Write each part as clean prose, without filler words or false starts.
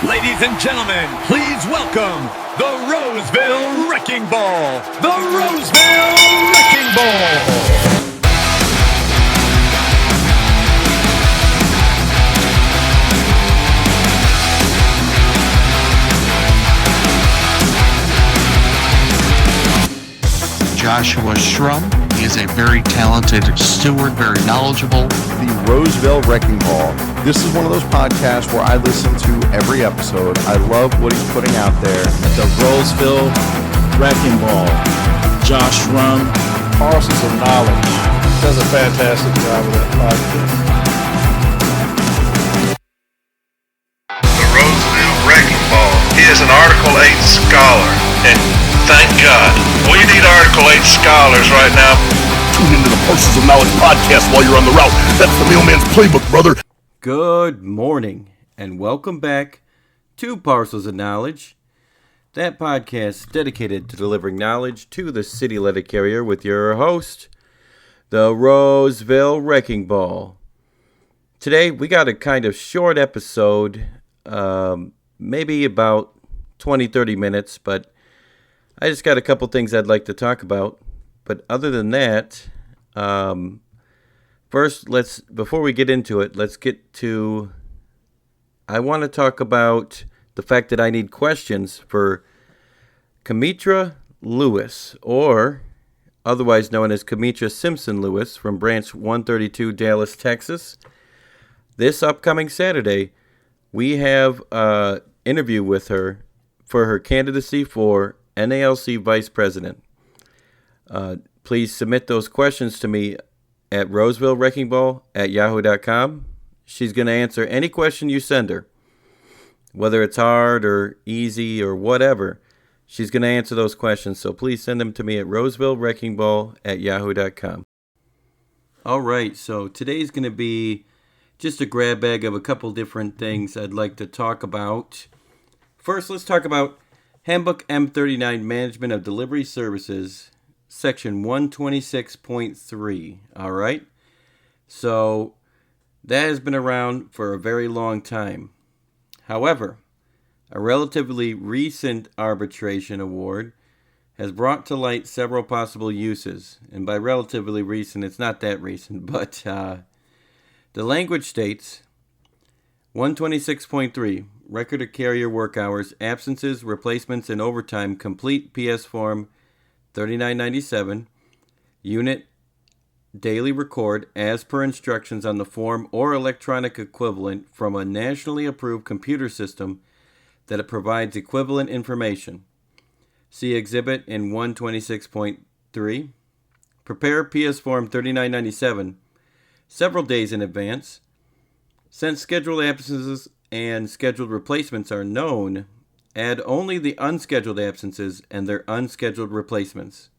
Ladies and gentlemen, please welcome the Roseville Wrecking Ball. The Roseville Wrecking Ball. Joshua Shrum. He is a very talented steward, very knowledgeable. The Roseville Wrecking Ball. This is one of those podcasts where I listen to every episode. I love what he's putting out there. The Roseville Wrecking Ball. Josh Shrum. Parcels of Knowledge. Does a fantastic job with that podcast. The Roseville Wrecking Ball. He is an Article 8 scholar, and thank God. We need Article 8 scholars right now. Tune into the Parcels of Knowledge podcast while you're on the route. That's the mailman's playbook, brother. Good morning, and welcome back to Parcels of Knowledge, that podcast dedicated to delivering knowledge to the city letter carrier with your host, the Roseville Wrecking Ball. Today, we got a kind of short episode, maybe about 20-30 minutes, but I just got a couple things I'd like to talk about. But other than that, first, before we get into it, I want to talk about the fact that I need questions for Kimetra Lewis, or otherwise known as Kimetra Simpson-Lewis from Branch 132, Dallas, Texas. This upcoming Saturday, we have an interview with her for her candidacy for NALC Vice President. Please submit those questions to me at rosevillewreckingball@yahoo.com. She's going to answer any question you send her, whether it's hard or easy or whatever. She's going to answer those questions, so please send them to me at rosevillewreckingball@yahoo.com. All right, so today's going to be just a grab bag of a couple different things I'd like to talk about. First, let's talk about Handbook M39 Management of Delivery Services, Section 126.3. All right? So that has been around for a very long time. However, a relatively recent arbitration award has brought to light several possible uses. And by relatively recent, it's not that recent, but the language states 126.3, Record of Carrier Work Hours, Absences, Replacements, and Overtime, Complete PS Form 3997, Unit Daily Record, as per instructions on the form or electronic equivalent from a nationally approved computer system that it provides equivalent information. See Exhibit in 126.3. Prepare PS Form 3997 several days in advance. Since scheduled absences and scheduled replacements are known, add only the unscheduled absences and their unscheduled replacements.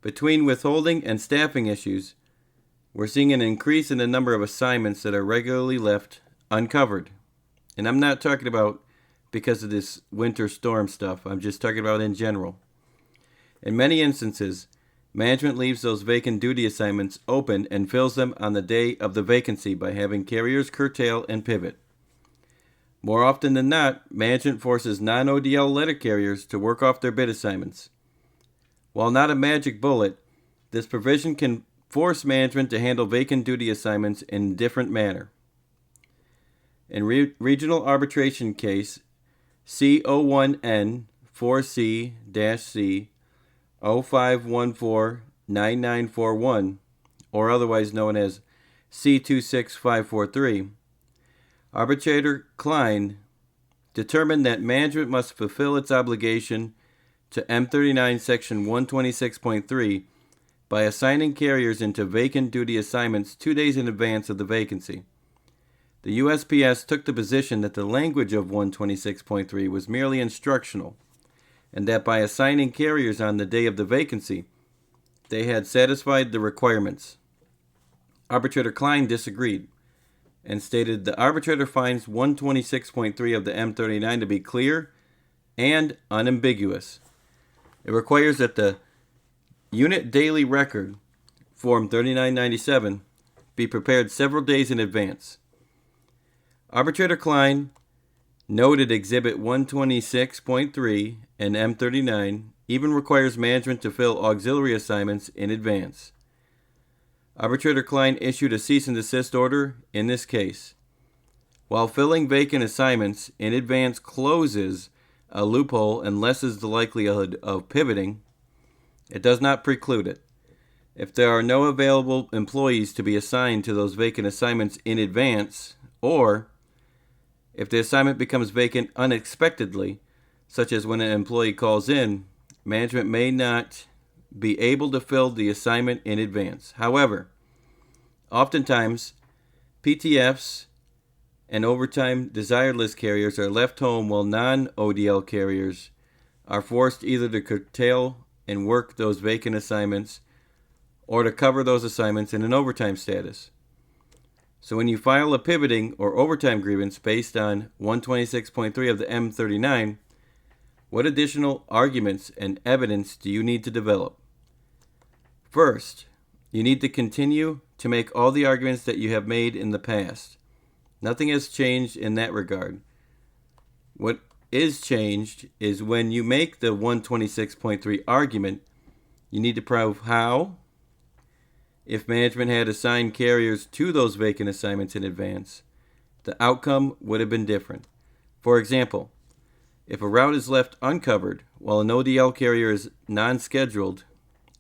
Between withholding and staffing issues, we're seeing an increase in the number of assignments that are regularly left uncovered. And I'm not talking about because of this winter storm stuff. I'm just talking about in general. In many instances, management leaves those vacant duty assignments open and fills them on the day of the vacancy by having carriers curtail and pivot. More often than not, management forces non-ODL letter carriers to work off their bid assignments. While not a magic bullet, this provision can force management to handle vacant duty assignments in a different manner. In Regional Arbitration Case C01N4C-C 05149941, or otherwise known as C26543, Arbitrator Klein determined that management must fulfill its obligation to M39 Section 126.3 by assigning carriers into vacant duty assignments 2 days in advance of the vacancy. The USPS took the position that the language of 126.3 was merely instructional, and that by assigning carriers on the day of the vacancy, they had satisfied the requirements. Arbitrator Klein disagreed and stated the arbitrator finds 126.3 of the M39 to be clear and unambiguous. It requires that the Unit Daily Record, Form 3997, be prepared several days in advance. Arbitrator Klein Noted Exhibit 126.3 and M39 even requires management to fill auxiliary assignments in advance. Arbitrator Klein issued a cease and desist order in this case. While filling vacant assignments in advance closes a loophole and lessens the likelihood of pivoting, it does not preclude it. If there are no available employees to be assigned to those vacant assignments in advance, or if the assignment becomes vacant unexpectedly, such as when an employee calls in, management may not be able to fill the assignment in advance. However, oftentimes, PTFs and overtime desired list carriers are left home while non-ODL carriers are forced either to curtail and work those vacant assignments or to cover those assignments in an overtime status. So when you file a pivoting or overtime grievance based on 126.3 of the M39, what additional arguments and evidence do you need to develop? First, you need to continue to make all the arguments that you have made in the past. Nothing has changed in that regard. What is changed is when you make the 126.3 argument, you need to prove how, if management had assigned carriers to those vacant assignments in advance, the outcome would have been different. For example, if a route is left uncovered while an ODL carrier is non-scheduled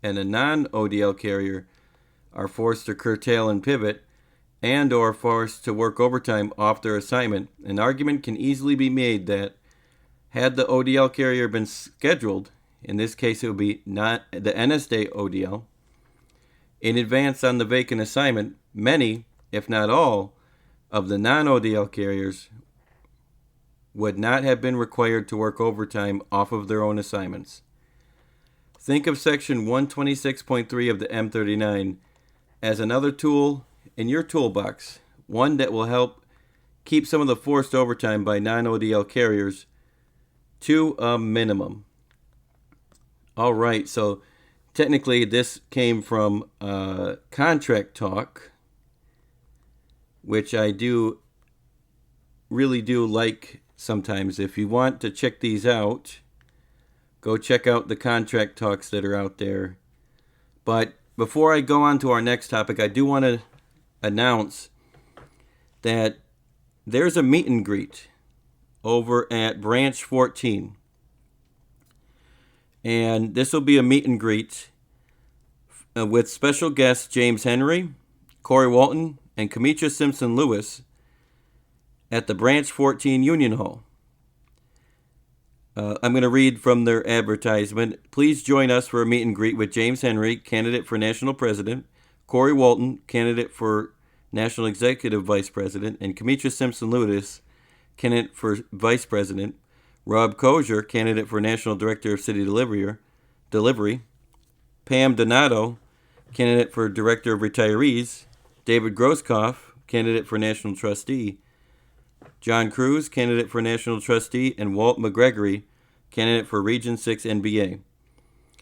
and a non-ODL carrier are forced to curtail and pivot and or forced to work overtime off their assignment, an argument can easily be made that had the ODL carrier been scheduled, in this case it would be not the NSD ODL, in advance on the vacant assignment, many, if not all, of the non-ODL carriers would not have been required to work overtime off of their own assignments. Think of Section 126.3 of the M39 as another tool in your toolbox, one that will help keep some of the forced overtime by non-ODL carriers to a minimum. All right, so technically this came from Contract Talk, which I really do like sometimes. If you want to check these out, go check out the Contract Talks that are out there. But before I go on to our next topic, I do want to announce that there's a meet and greet over at Branch 14. And this will be a meet and greet with special guests James Henry, Corey Walton, and Kimetra Simpson-Lewis at the Branch 14 Union Hall. I'm going to read from their advertisement. Please join us for a meet and greet with James Henry, candidate for national president, Corey Walton, candidate for national executive vice president, and Kimetra Simpson-Lewis, candidate for vice president, Rob Kozier, candidate for national director of city delivery, Pam Donato, candidate for director of retirees, David Grosskopf, candidate for national trustee, John Cruz, candidate for national trustee, and Walt McGregory, candidate for Region 6 NBA.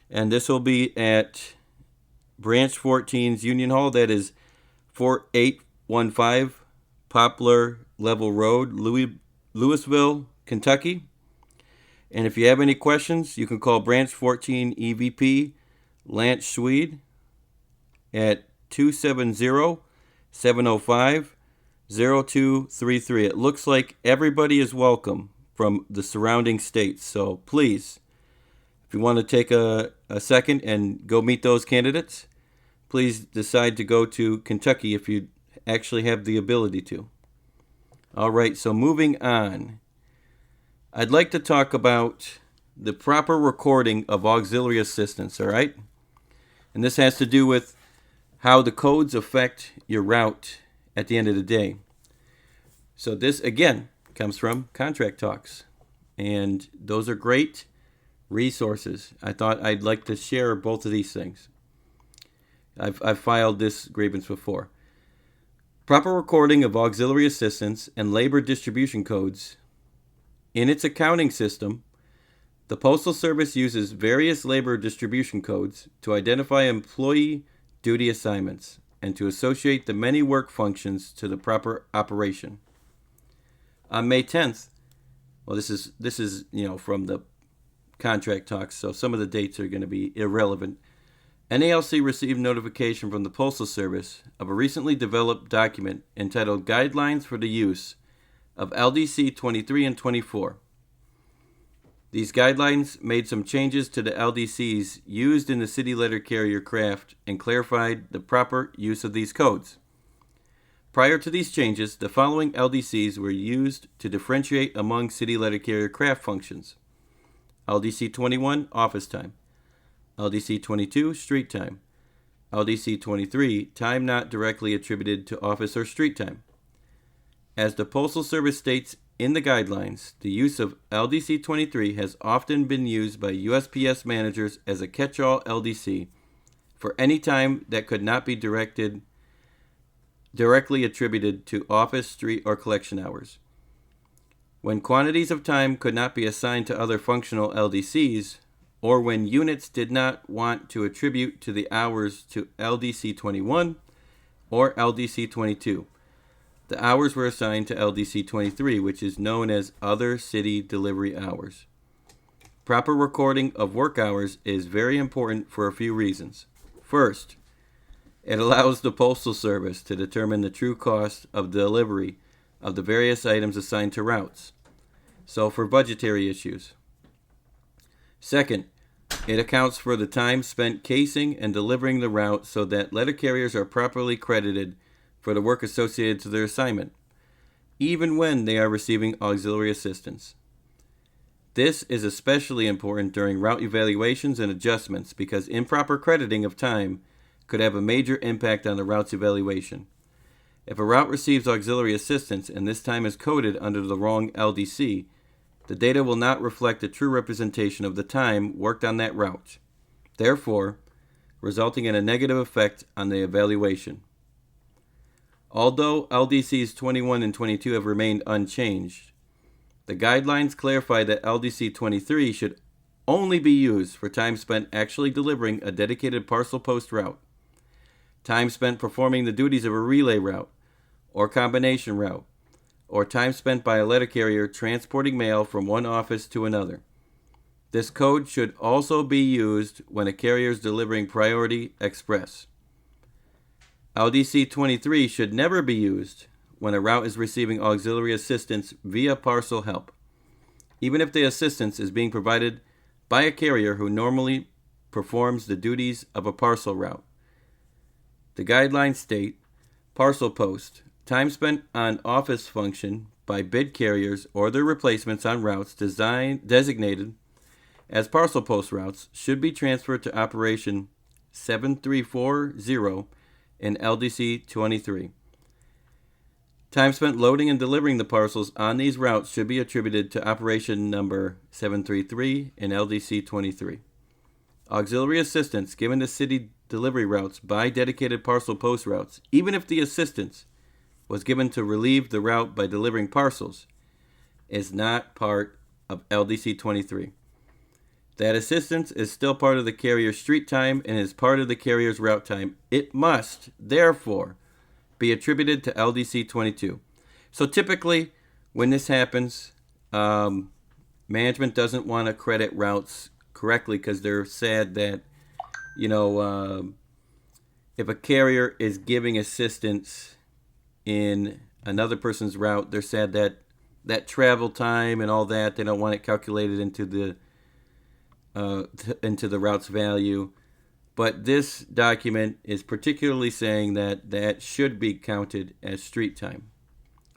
And this will be at Branch 14's Union Hall. That is 4815 Poplar Level Road, Louisville, Kentucky. And if you have any questions, you can call Branch 14 EVP Lance Swede at 270-705-0233. It looks like everybody is welcome from the surrounding states. So please, if you want to take a second and go meet those candidates, please decide to go to Kentucky if you actually have the ability to. All right, so moving on. I'd like to talk about the proper recording of auxiliary assistance, all right? And this has to do with how the codes affect your route at the end of the day. So this, again, comes from Contract Talks. And those are great resources. I thought I'd like to share both of these things. I've filed this grievance before. Proper recording of auxiliary assistance and labor distribution codes. In its accounting system, the Postal Service uses various labor distribution codes to identify employee duty assignments and to associate the many work functions to the proper operation. On May 10th, Well, this is from the contract talks, so some of the dates are going to be irrelevant. NALC received notification from the Postal Service of a recently developed document entitled Guidelines for the Use of LDC 23 and 24. These guidelines made some changes to the LDCs used in the city letter carrier craft and clarified the proper use of these codes. Prior to these changes, the following LDCs were used to differentiate among city letter carrier craft functions. LDC 21, office time. LDC 22, street time. LDC 23, time not directly attributed to office or street time. As the Postal Service states in the guidelines, the use of LDC 23 has often been used by USPS managers as a catch-all LDC for any time that could not be directly attributed to office, street, or collection hours. When quantities of time could not be assigned to other functional LDCs, or when units did not want to attribute to the hours to LDC 21 or LDC 22. The hours were assigned to LDC 23, which is known as Other City Delivery Hours. Proper recording of work hours is very important for a few reasons. First, it allows the Postal Service to determine the true cost of delivery of the various items assigned to routes, so for budgetary issues. Second, it accounts for the time spent casing and delivering the route so that letter carriers are properly credited for the work associated to their assignment, even when they are receiving auxiliary assistance. This is especially important during route evaluations and adjustments because improper crediting of time could have a major impact on the route's evaluation. If a route receives auxiliary assistance and this time is coded under the wrong LDC, the data will not reflect a true representation of the time worked on that route, therefore resulting in a negative effect on the evaluation. Although LDCs 21 and 22 have remained unchanged, the guidelines clarify that LDC 23 should only be used for time spent actually delivering a dedicated parcel post route, time spent performing the duties of a relay route or combination route, or time spent by a letter carrier transporting mail from one office to another. This code should also be used when a carrier is delivering priority express. LDC 23 should never be used when a route is receiving auxiliary assistance via parcel help, even if the assistance is being provided by a carrier who normally performs the duties of a parcel route. The guidelines state, parcel post, time spent on office function by bid carriers or their replacements on routes designated as parcel post routes should be transferred to operation 7340 in LDC 23. Time spent loading and delivering the parcels on these routes should be attributed to operation number 733 in LDC 23. Auxiliary assistance given to city delivery routes by dedicated parcel post routes, even if the assistance was given to relieve the route by delivering parcels, is not part of LDC 23. That assistance is still part of the carrier's street time and is part of the carrier's route time. It must, therefore, be attributed to LDC 22. So typically, when this happens, management doesn't want to credit routes correctly because they're sad that, if a carrier is giving assistance in another person's route, they're sad that that travel time and all that, they don't want it calculated into the route's value. But this document is particularly saying that that should be counted as street time,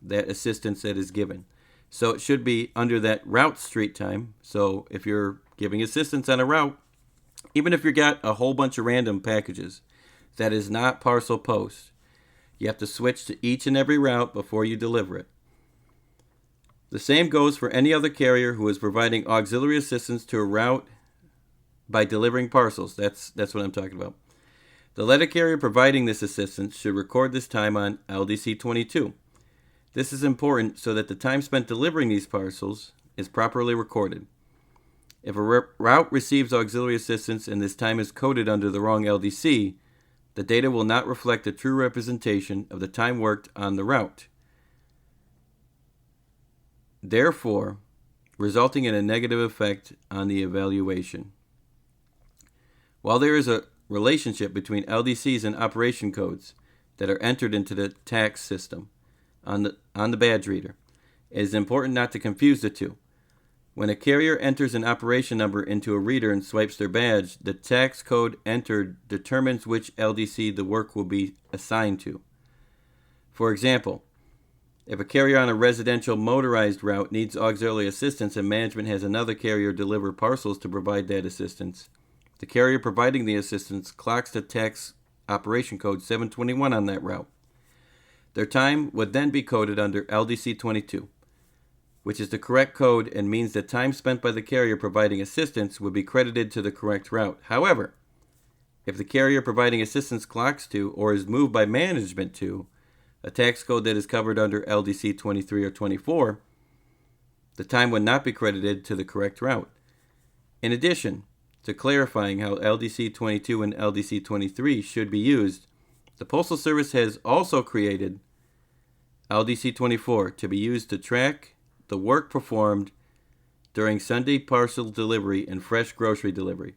that assistance that is given. So it should be under that route street time. So if you're giving assistance on a route, even if you got a whole bunch of random packages, that is not parcel post. You have to switch to each and every route before you deliver it. The same goes for any other carrier who is providing auxiliary assistance to a route by delivering parcels. That's what I'm talking about. The letter carrier providing this assistance should record this time on LDC 22. This is important so that the time spent delivering these parcels is properly recorded. If a route receives auxiliary assistance and this time is coded under the wrong LDC, the data will not reflect a true representation of the time worked on the route. Therefore, resulting in a negative effect on the evaluation. While there is a relationship between LDCs and operation codes that are entered into the tax system on the badge reader, it is important not to confuse the two. When a carrier enters an operation number into a reader and swipes their badge, the tax code entered determines which LDC the work will be assigned to. For example, if a carrier on a residential motorized route needs auxiliary assistance and management has another carrier deliver parcels to provide that assistance, the carrier providing the assistance clocks the tax operation code 721 on that route. Their time would then be coded under LDC 22, which is the correct code and means that time spent by the carrier providing assistance would be credited to the correct route. However, if the carrier providing assistance clocks to or is moved by management to a tax code that is covered under LDC 23 or 24, the time would not be credited to the correct route. In addition to clarifying how LDC 22 and LDC 23 should be used, the Postal Service has also created LDC 24 to be used to track the work performed during Sunday parcel delivery and fresh grocery delivery.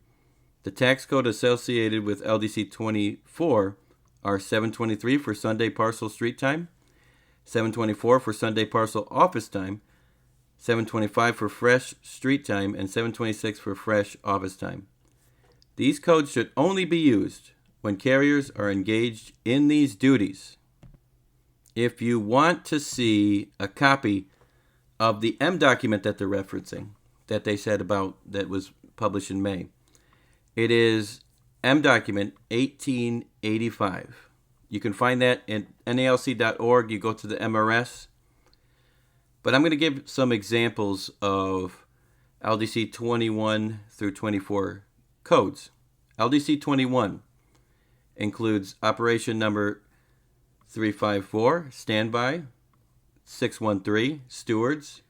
The tax code associated with LDC 24 are 723 for Sunday parcel street time, 724 for Sunday parcel office time, 725 for fresh street time, and 726 for fresh office time. These codes should only be used when carriers are engaged in these duties. If you want to see a copy of the M document that they're referencing, that they said about, that was published in May, it is M document 1885. You can find that at nalc.org. You go to the MRS. But I'm going to give some examples of LDC 21 through 24 codes. LDC 21 includes operation number 354, standby, 613, stewards,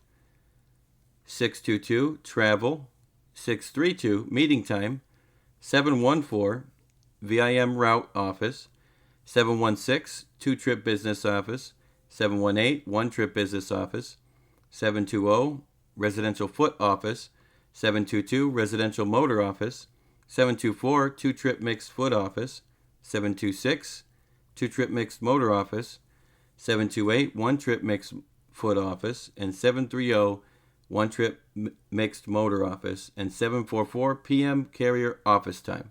622, travel, 632, meeting time, 714, VIM route office, 716, two-trip business office, 718, one-trip business office, 720, residential foot office, 722, residential motor office, 724, two-trip mixed foot office, 726, two-trip mixed motor office, 728, one-trip mixed foot office, and 730, one-trip mixed motor office, and 744 p.m. carrier office time.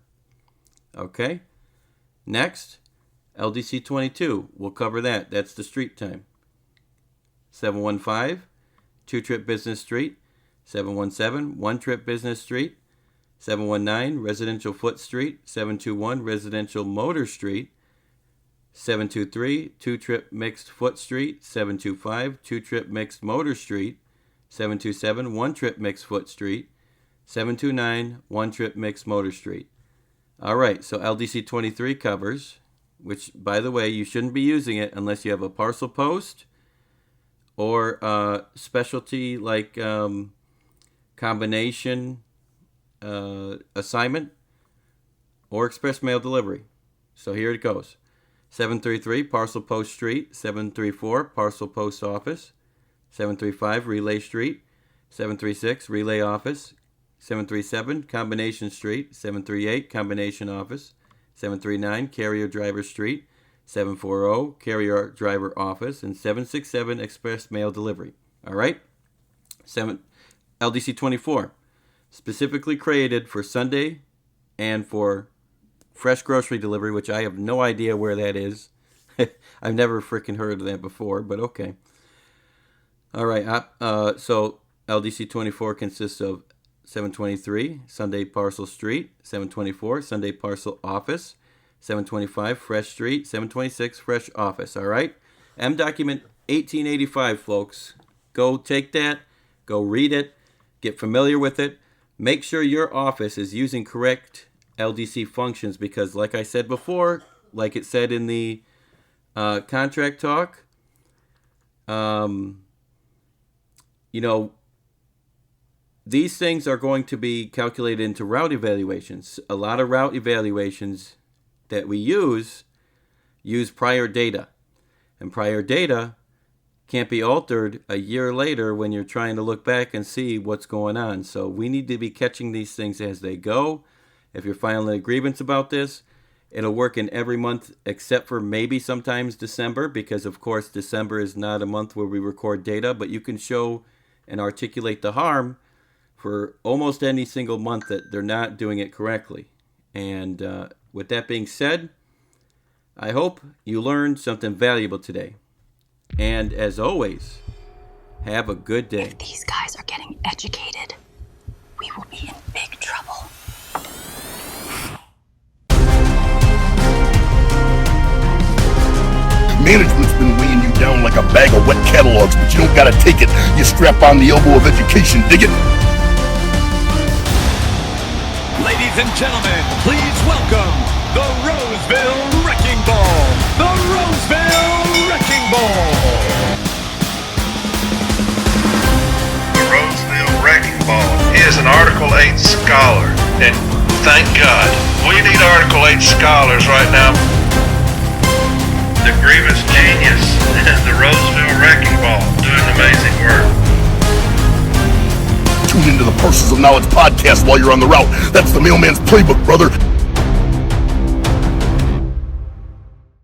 Okay? Next, LDC 22, we'll cover that. That's the street time. 715, two-trip business street. 717, one-trip business street. 719, residential foot street. 721, residential motor street. 723, two-trip mixed foot street. 725, two-trip mixed motor street. 727, one-trip mixed foot street. 729, one-trip mixed motor street. All right, so LDC 23 covers, which, by the way, you shouldn't be using it unless you have a parcel post or a specialty like combination assignment or express mail delivery. So here it goes. 733, parcel post street. 734, parcel post office. 735, relay street. 736, relay office. 737, combination street. 738, combination office. 739, carrier driver street. 740, carrier driver office. And 767, express mail delivery. All right? LDC 24, specifically created for Sunday and for fresh grocery delivery, which I have no idea where that is. I've never freaking heard of that before, but okay. All right, so LDC 24 consists of 723, Sunday parcel street, 724, Sunday parcel office, 725, fresh street, 726, fresh office, all right? M document 1885, folks. Go take that, go read it, get familiar with it. Make sure your office is using correct LDC functions because, like I said before, like it said in the contract talk, these things are going to be calculated into route evaluations. A lot of route evaluations that we use prior data. And prior data can't be altered a year later when you're trying to look back and see what's going on. So we need to be catching these things as they go. If you're filing a grievance about this, it'll work in every month except for maybe sometimes December, because of course December is not a month where we record data, but you can show and articulate the harm for almost any single month that they're not doing it correctly. And with that being said, I hope you learned something valuable today. And as always, have a good day. If these guys are getting educated, we will be in big trouble. Management's been weighing you down like a bag of wet catalogs, but you don't gotta take it. You strap on the elbow of education, dig it? Ladies and gentlemen, please welcome the Roseville Wrecking Ball. The Roseville Wrecking Ball. The Roseville Wrecking Ball is an Article 8 scholar, and thank God, we need Article 8 scholars right now. The grievance genius and the Roseville Wrecking Ball doing amazing work. Tune into the Parcels of Knowledge podcast while you're on the route. That's the mailman's playbook, brother.